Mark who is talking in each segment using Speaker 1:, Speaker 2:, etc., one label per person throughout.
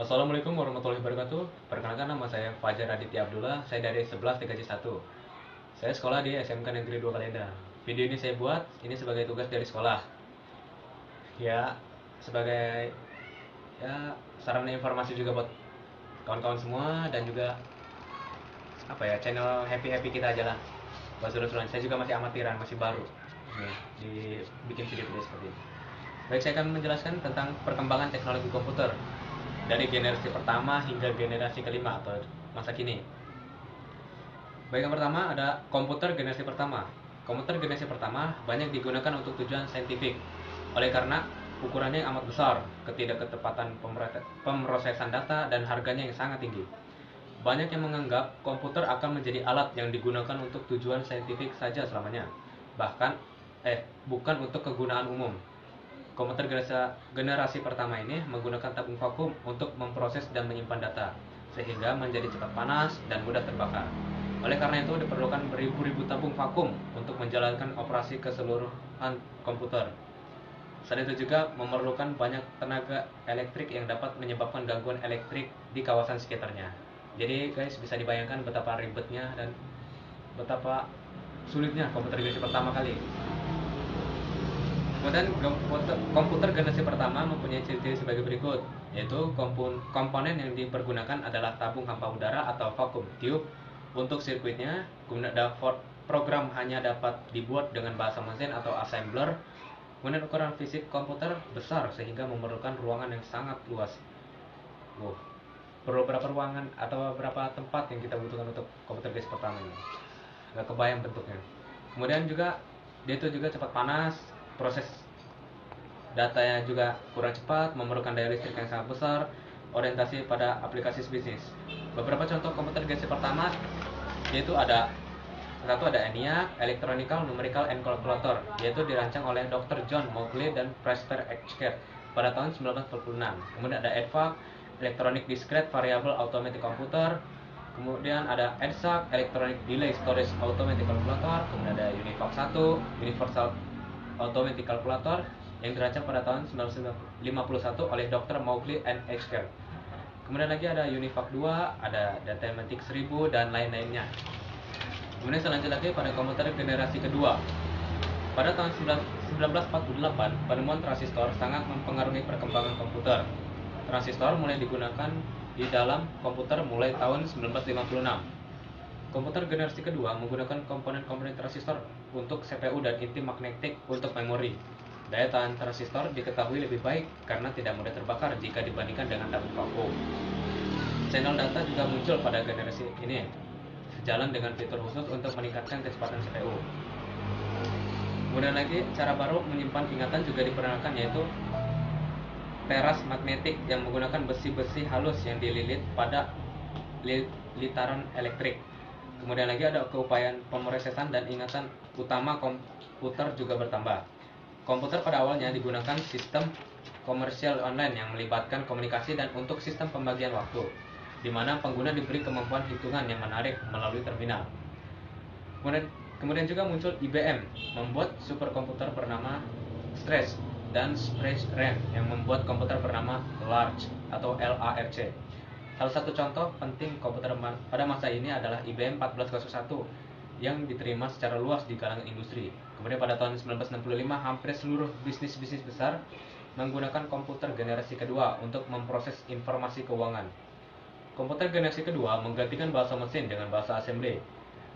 Speaker 1: Assalamualaikum warahmatullahi wabarakatuh. Perkenalkan, nama saya Fajar Aditya Abdullah. Saya dari 11 TKJ 1. Saya sekolah di SMK Negeri 2 Kalenda. Video ini saya buat ini sebagai tugas dari sekolah. Ya, sebagai sarana informasi juga buat kawan-kawan semua, dan juga channel happy-happy kita aja lah. Buat seru-seruan. Saya juga masih amatiran, masih baru nih di bikin video-video seperti ini. Baik, saya akan menjelaskan tentang perkembangan teknologi komputer dari generasi pertama hingga generasi kelima atau masa kini. Baik, yang pertama ada komputer generasi pertama. Komputer generasi pertama banyak digunakan untuk tujuan saintifik. Oleh karena ukurannya yang amat besar, ketidakketepatan pemrosesan data, dan harganya yang sangat tinggi. Banyak yang menganggap komputer akan menjadi alat yang digunakan untuk tujuan saintifik saja selamanya. Bukan untuk kegunaan umum. Komputer generasi pertama ini menggunakan tabung vakum untuk memproses dan menyimpan data, sehingga menjadi cepat panas dan mudah terbakar. Oleh karena itu diperlukan beribu-ribu tabung vakum untuk menjalankan operasi keseluruhan komputer. Selain itu juga memerlukan banyak tenaga elektrik yang dapat menyebabkan gangguan elektrik di kawasan sekitarnya. Jadi guys, bisa dibayangkan betapa ribetnya dan betapa sulitnya komputer generasi pertama kali. Kemudian komputer generasi pertama mempunyai ciri-ciri sebagai berikut, yaitu komponen yang dipergunakan adalah tabung hampa udara atau vacuum tube untuk sirkuitnya. Kemudian ada program hanya dapat dibuat dengan bahasa mesin atau assembler. Kemudian ukuran fisik komputer besar sehingga memerlukan ruangan yang sangat luas. Perlu berapa ruangan atau berapa tempat yang kita butuhkan untuk komputer generasi pertama ini? Gak kebayang bentuknya. Kemudian juga dia itu juga cepat panas, proses datanya juga kurang cepat, memerlukan daya listrik yang sangat besar, orientasi pada aplikasi bisnis. Beberapa contoh komputer generasi pertama yaitu ada ENIAC, Electronical Numerical and Calculator, yaitu dirancang oleh Dr. John Mauchly dan Preston Etcher pada tahun 1946. Kemudian ada EDVAC, Electronic Discrete Variable Automatic Computer. Kemudian ada EDSAC, Electronic Delay Storage Automatic Calculator. Kemudian ada UNIVAC 1, Universal Automatic Calculator, yang dirancang pada tahun 1951 oleh Dr. Mauchly and Etcher. Kemudian lagi ada UNIVAC 2, ada Datamatic 1000, dan lain-lainnya. Kemudian selanjutnya lagi pada komputer generasi kedua. Pada tahun 1948, penemuan transistor sangat mempengaruhi perkembangan komputer. Transistor mulai digunakan di dalam komputer mulai tahun 1956. Komputer generasi kedua menggunakan komponen-komponen transistor untuk CPU dan inti magnetik untuk memori. Daya tahan transistor diketahui lebih baik karena tidak mudah terbakar jika dibandingkan dengan tabung vakum. Channel data juga muncul pada generasi ini, sejalan dengan fitur khusus untuk meningkatkan kecepatan CPU. Kemudian lagi, cara baru menyimpan ingatan juga diperkenalkan, yaitu teras magnetik yang menggunakan besi-besi halus yang dililit pada litaran elektrik. Kemudian lagi ada keupayaan pemrosesan dan ingatan utama komputer juga bertambah. Komputer pada awalnya digunakan sistem komersial online yang melibatkan komunikasi dan untuk sistem pembagian waktu, di mana pengguna diberi kemampuan hitungan yang menarik melalui terminal. Kemudian juga muncul IBM membuat superkomputer bernama Stretch dan Stretch RAM yang membuat komputer bernama Large atau LARC. Salah satu contoh penting komputer pada masa ini adalah IBM 1401 yang diterima secara luas di kalangan industri. Kemudian pada tahun 1965 hampir seluruh bisnis besar menggunakan komputer generasi kedua untuk memproses informasi keuangan. Komputer generasi kedua menggantikan bahasa mesin dengan bahasa assembly.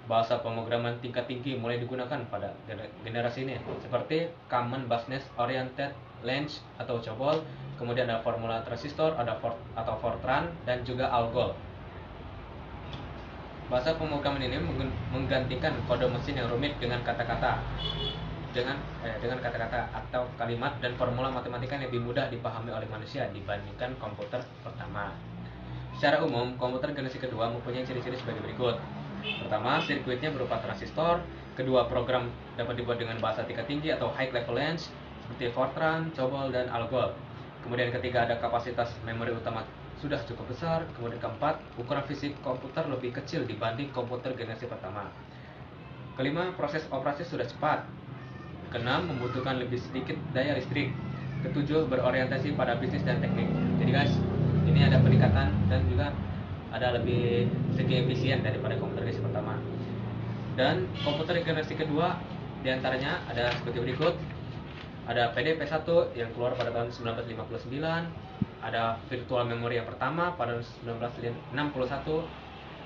Speaker 1: Bahasa pemrograman tingkat tinggi mulai digunakan pada generasi ini, seperti Common Business Oriented Language atau COBOL. Kemudian ada formula transistor, ada Fortran, dan juga ALGOL. Bahasa pemrograman ini menggantikan kode mesin yang rumit dengan kata-kata atau kalimat dan formula matematika yang lebih mudah dipahami oleh manusia dibandingkan komputer pertama. Secara umum, komputer generasi kedua mempunyai ciri-ciri sebagai berikut. Pertama, sirkuitnya berupa transistor. Kedua, program dapat dibuat dengan bahasa tingkat tinggi atau high level language seperti Fortran, COBOL, dan ALGOL. Kemudian ketiga, ada kapasitas memori utama sudah cukup besar. Kemudian keempat, ukuran fisik komputer lebih kecil dibanding komputer generasi pertama. Kelima, proses operasi sudah cepat. Keenam, membutuhkan lebih sedikit daya listrik. Ketujuh, berorientasi pada bisnis dan teknik. Jadi guys, ini ada peningkatan dan juga ada lebih segi efisien daripada komputer generasi pertama. Dan komputer generasi kedua diantaranya ada seperti berikut. Ada PDP-1 yang keluar pada tahun 1959, ada virtual memory yang pertama pada 1961,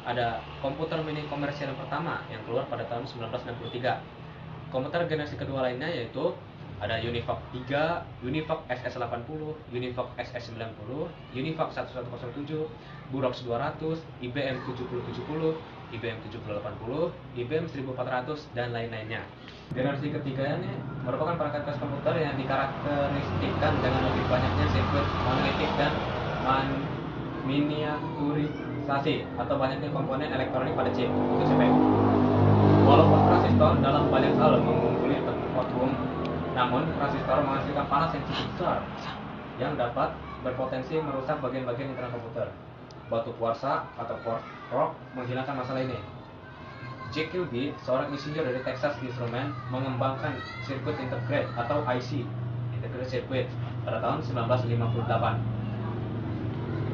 Speaker 1: ada komputer mini komersial yang pertama yang keluar pada tahun 1963. Komputer generasi kedua lainnya yaitu ada Univac 3, Univac SS80, Univac SS90, Univac 1107, Burox 200, IBM 7070, IBM 7080, IBM 1400 dan lain-lainnya. Generasi ketiga ini merupakan perangkat kelas komputer yang dikarakteristikkan dengan lebih banyaknya sirkuit monolitik dan miniaturisasi atau banyaknya komponen elektronik pada chip untuk CPU. Walaupun transistor dalam banyak hal mengungguli quantum, namun transistor menghasilkan panas yang cukup besar yang dapat berpotensi merusak bagian-bagian internal komputer. Batu kuarsa atau quartz rock menghilangkan masalah ini. Jack Kilby, seorang insinyur dari Texas Instruments, mengembangkan sirkuit integrate atau IC, integrated circuit, pada tahun 1958.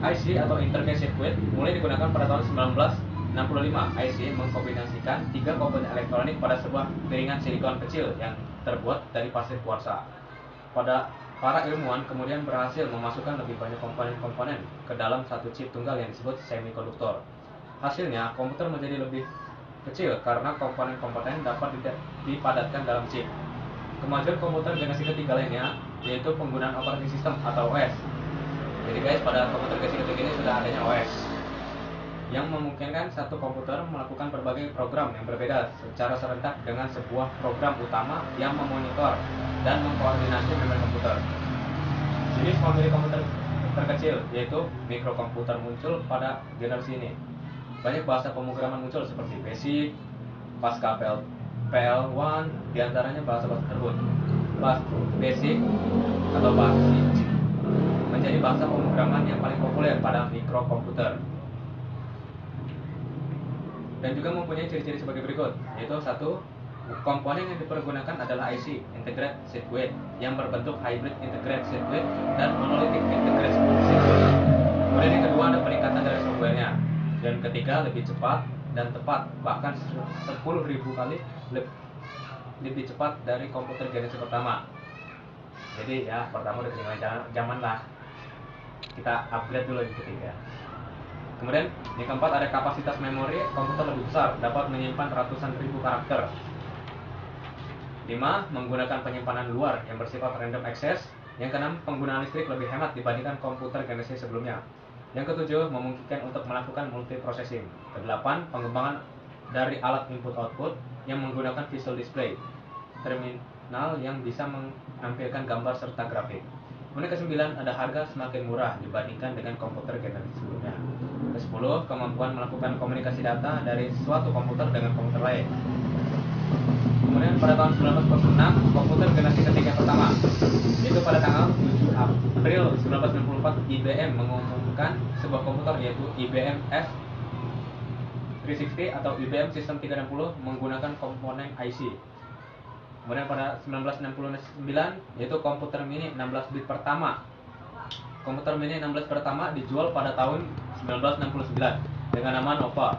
Speaker 1: IC atau integrated circuit mulai digunakan pada tahun 1965. IC mengkombinasikan 3 komponen elektronik pada sebuah piringan silikon kecil yang terbuat dari pasir kuarsa. Para ilmuwan kemudian berhasil memasukkan lebih banyak komponen-komponen ke dalam satu chip tunggal yang disebut semikonduktor. Hasilnya, komputer menjadi lebih kecil karena komponen-komponen dapat dipadatkan dalam chip. Kemajuan komputer generasi ketiga lainnya yaitu penggunaan operating system atau OS. Jadi guys, pada komputer generasi ketiga ini sudah adanya OS yang memungkinkan satu komputer melakukan berbagai program yang berbeda secara serentak dengan sebuah program utama yang memonitor dan mengkoordinasi memori komputer. Jenis famili komputer terkecil yaitu mikrokomputer muncul pada generasi ini. Banyak bahasa pemrograman muncul seperti BASIC, Pascal PL1, diantaranya bahasa-bahasa tersebut. BASIC atau BASIC menjadi bahasa pemrograman yang paling populer pada mikrokomputer dan juga mempunyai ciri-ciri sebagai berikut, yaitu 1. Komponen yang dipergunakan adalah IC, Integrated Circuit, yang berbentuk Hybrid Integrated Circuit dan Monolithic Integrated Circuit. Kemudian yang kedua ada peningkatan dari softwarenya. Dan ketiga lebih cepat dan tepat, bahkan 10.000 kali lebih cepat dari komputer generasi pertama. Jadi ya, pertama udah ketinggalan zaman lah, kita upgrade dulu yang ketiga. Kemudian yang keempat ada kapasitas memori komputer lebih besar, dapat menyimpan ratusan ribu karakter. 5. Menggunakan penyimpanan luar yang bersifat random access. Yang keenam, penggunaan listrik lebih hemat dibandingkan komputer generasi sebelumnya. Yang ketujuh, memungkinkan untuk melakukan multiprocessing. Kedelapan, pengembangan dari alat input-output yang menggunakan visual display, terminal yang bisa menampilkan gambar serta grafik. Kemudian ke-9, ada harga semakin murah dibandingkan dengan komputer generasi sebelumnya. Ke-10, kemampuan melakukan komunikasi data dari suatu komputer dengan komputer lain. Kemudian pada tahun 1946, komputer generasi ketiga pertama, yaitu pada tanggal 7 April 1994, IBM mengumumkan sebuah komputer yaitu IBM F360 atau IBM System 360 menggunakan komponen IC. Kemudian pada 1969 yaitu komputer mini 16 bit pertama. Komputer mini 16 pertama dijual pada tahun 1969 dengan nama Nova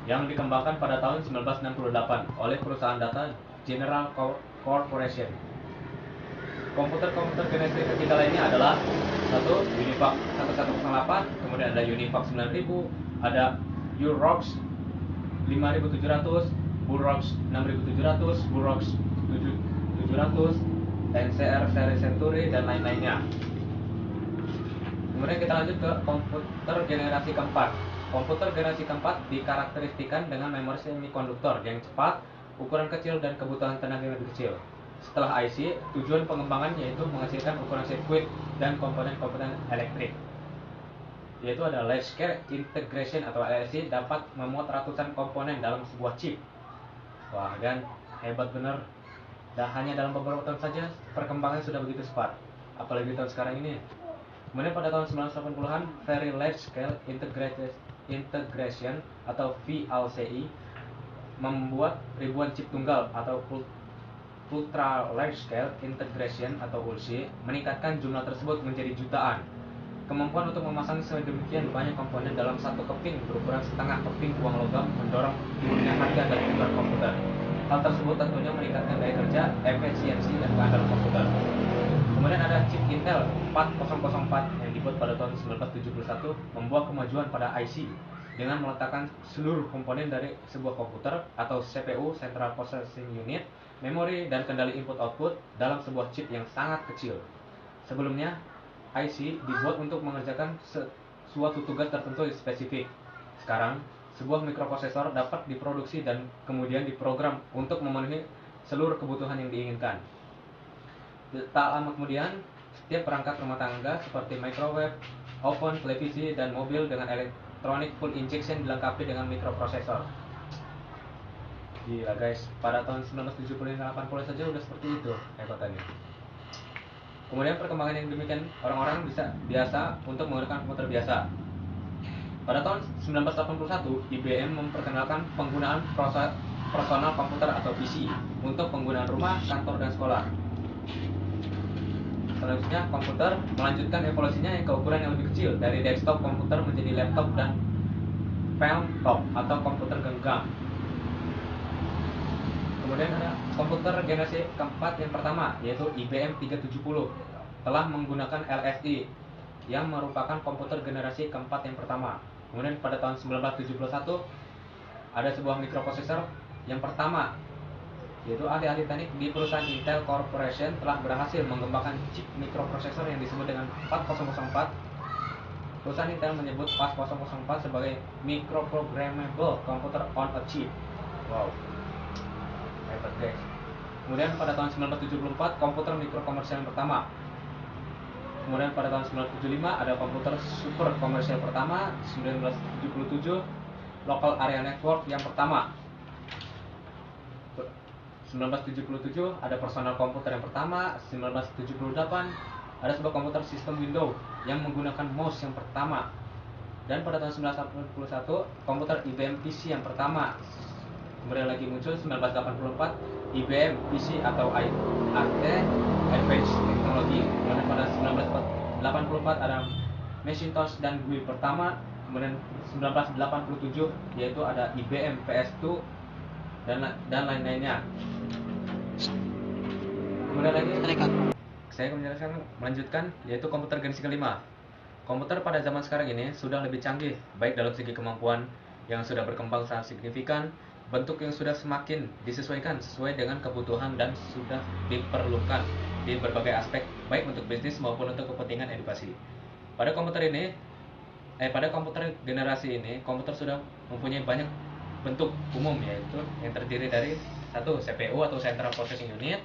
Speaker 1: yang dikembangkan pada tahun 1968 oleh perusahaan data General Corporation. Komputer-komputer generasi ketiga lainnya adalah 1. Univac 1108, kemudian ada Univac 9000, ada Urox 5700, Burox 6700, Burox 700, NCR seri Century dan lain-lainnya. Kemudian kita lanjut ke komputer generasi keempat. Komputer generasi keempat dikarakteristikan dengan memori semikonduktor yang cepat, ukuran kecil dan kebutuhan tenaga yang lebih kecil. Setelah IC, tujuan pengembangan yaitu menghasilkan ukuran sirkuit dan komponen-komponen elektrik. Yaitu ada large scale integration atau LSI, dapat memuat ratusan komponen dalam sebuah chip. Wah, dan hebat bener. Dan hanya dalam beberapa tahun saja perkembangan sudah begitu cepat, apalagi tahun sekarang ini. Kemudian pada tahun 1980-an, Very Large Scale Integration atau VLCI membuat ribuan chip tunggal atau Ultra Large Scale Integration atau ULC, meningkatkan jumlah tersebut menjadi jutaan. Kemampuan untuk memasang sedemikian banyak komponen dalam satu keping berukuran setengah keping uang logam mendorong turunnya harga dan ukuran komputer. Hal tersebut tentunya meningkatkan daya kerja, efisiensi, dan keandalan komputer. Kemudian ada chip Intel 4004 yang dibuat pada tahun 1971 membawa kemajuan pada IC dengan meletakkan seluruh komponen dari sebuah komputer atau CPU (Central Processing Unit), memori, dan kendali input-output dalam sebuah chip yang sangat kecil. Sebelumnya, IC dibuat untuk mengerjakan suatu tugas tertentu spesifik. Sekarang, sebuah mikroprosesor dapat diproduksi dan kemudian diprogram untuk memenuhi seluruh kebutuhan yang diinginkan. Tak lama kemudian, setiap perangkat rumah tangga seperti microwave, oven, televisi, dan mobil dengan elektronik full injection dilengkapi dengan mikroprosesor. Gila guys, pada tahun 1970-80 saja udah seperti itu hebatannya. Kemudian perkembangan yang demikian orang-orang biasa untuk menggunakan komputer biasa. Pada tahun 1981, IBM memperkenalkan penggunaan personal komputer atau PC untuk penggunaan rumah, kantor, dan sekolah. Selanjutnya, komputer melanjutkan evolusinya yang ke ukuran yang lebih kecil dari desktop komputer menjadi laptop dan palmtop atau komputer genggam. Kemudian ada komputer generasi keempat yang pertama, yaitu IBM 370, telah menggunakan LSI yang merupakan komputer generasi keempat yang pertama. Kemudian pada tahun 1971 ada sebuah mikroprosesor yang pertama, yaitu ahli-ahli teknik di perusahaan Intel Corporation telah berhasil mengembangkan chip mikroprosesor yang disebut dengan 4004. Perusahaan Intel menyebut 4004 sebagai microprogrammable computer on a chip. Wow, hebat guys. Kemudian pada tahun 1974 komputer mikro komersial yang pertama. Kemudian pada tahun 1975 ada komputer super komersial pertama. 1977 local area network yang pertama. 1977 ada personal komputer yang pertama. 1978 ada sebuah komputer sistem Windows yang menggunakan mouse yang pertama. Dan pada tahun 1981 komputer IBM PC yang pertama. Kemudian lagi muncul 1984 IBM PC atau AT Advanced Technology. Kemudian pada 1984 ada Macintosh dan GUI pertama. Kemudian 1987 yaitu ada IBM PS2 dan lain-lainnya. Kemudian lagi saya akan melanjutkan yaitu komputer generasi kelima. Komputer pada zaman sekarang ini sudah lebih canggih, baik dalam segi kemampuan yang sudah berkembang sangat signifikan, bentuk yang sudah semakin disesuaikan sesuai dengan kebutuhan dan sudah diperlukan di berbagai aspek, baik untuk bisnis maupun untuk kepentingan edukasi. Pada komputer generasi ini, komputer sudah mempunyai banyak bentuk umum, yaitu yang terdiri dari satu CPU atau Central Processing Unit,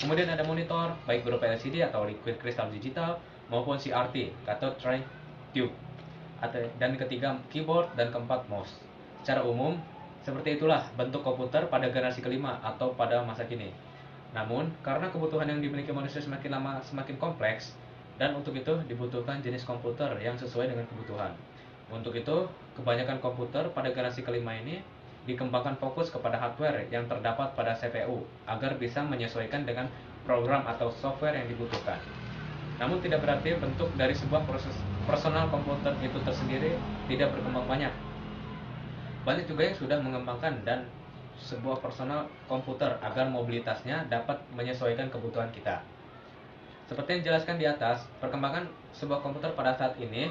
Speaker 1: kemudian ada monitor baik berupa LCD atau Liquid Crystal Digital maupun CRT atau Tri-Tube, dan ketiga keyboard, dan keempat mouse. Secara umum seperti itulah bentuk komputer pada generasi kelima atau pada masa kini. Namun karena kebutuhan yang dimiliki manusia semakin lama semakin kompleks, dan untuk itu dibutuhkan jenis komputer yang sesuai dengan kebutuhan. Untuk itu kebanyakan komputer pada generasi kelima ini dikembangkan fokus kepada hardware yang terdapat pada CPU agar bisa menyesuaikan dengan program atau software yang dibutuhkan. Namun tidak berarti bentuk dari sebuah personal komputer itu tersendiri tidak berkembang banyak. Banyak juga yang sudah mengembangkan dan sebuah personal komputer agar mobilitasnya dapat menyesuaikan kebutuhan kita. Seperti yang dijelaskan di atas, perkembangan sebuah komputer pada saat ini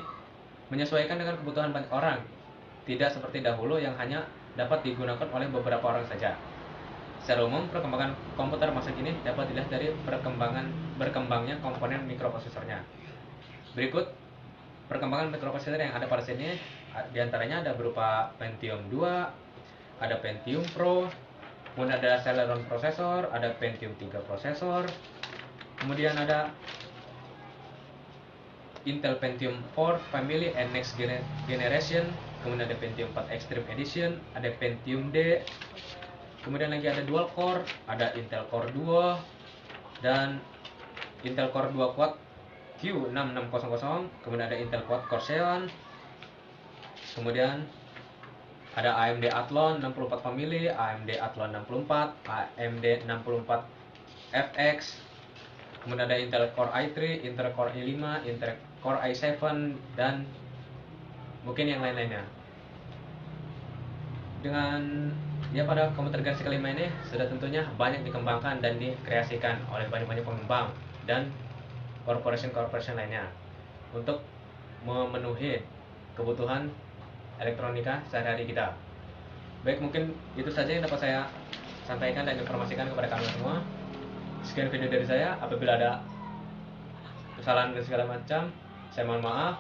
Speaker 1: menyesuaikan dengan kebutuhan banyak orang, tidak seperti dahulu yang hanya dapat digunakan oleh beberapa orang saja. Secara umum, perkembangan komputer masa kini dapat dilihat dari berkembangnya komponen mikroprosesornya. Berikut perkembangan mikroprosesor yang ada pada sini, diantaranya ada berupa Pentium 2, ada Pentium Pro, kemudian ada Celeron prosesor, ada Pentium 3 prosesor, kemudian ada Intel Pentium 4 Family and Next Generation, kemudian ada Pentium 4 Extreme Edition, ada Pentium D, kemudian lagi ada Dual Core, ada Intel Core Duo, dan Intel Core 2 Quad Q6600, kemudian ada Intel Quad Core Xeon, kemudian ada AMD Athlon 64 Family, AMD Athlon 64, AMD 64 FX, Kemudian ada Intel Core i3, Intel Core i5, Intel Core i7, dan mungkin yang lain-lainnya. Dengan ya pada komputer generasi kelima ini sudah tentunya banyak dikembangkan dan dikreasikan oleh banyak-banyak pengembang dan corporation lainnya untuk memenuhi kebutuhan elektronika sehari-hari kita. Baik, mungkin itu saja yang dapat saya sampaikan dan informasikan kepada kalian semua. Sekian video dari saya. Apabila ada kesalahan dan segala macam, saya mohon maaf.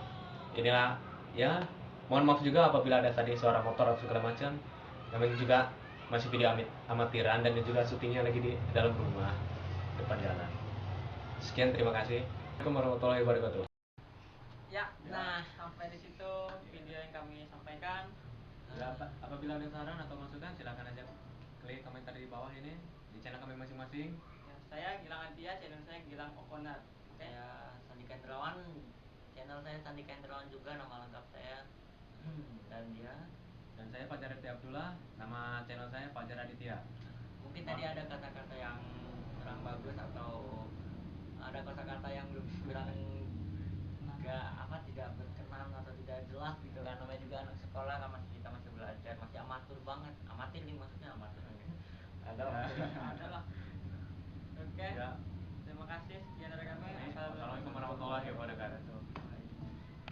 Speaker 1: Inilah ya, mohon maaf juga apabila ada tadi suara motor atau segala macam. Namanya juga masih video amatiran dan juga syutingnya lagi di dalam rumah depan jalan. Sekian, terima kasih. Assalamualaikum warahmatullahi wabarakatuh.
Speaker 2: Ya, nah sampai di situ video yang kami sampaikan.
Speaker 1: Apabila ada saran atau masukan, silakan aja klik komentar di bawah ini di channel kami masing-masing.
Speaker 2: Ya, saya Gilang Antia, channel saya Gilang Okonar.
Speaker 3: Saya Sandi Kendrawan, channel saya Sandi Kendrawan juga, nama lengkap saya. Dan dia.
Speaker 1: Dan saya Fajar Aditya Abdullah, nama channel saya Fajar Aditya.
Speaker 3: Mungkin tadi ada kata-kata yang kurang bagus atau ada kata-kata yang kurang tidak berkenan atau tidak jelas gitu kan, namanya juga anak sekolah kan, kita masih belajar, masih amatir banget, amatir nih maksudnya amatir ada
Speaker 2: Adalah. Oke.
Speaker 1: Ya.
Speaker 2: Terima kasih sekian dari kami.
Speaker 1: Assalamualaikum warahmatullahi wabarakatuh.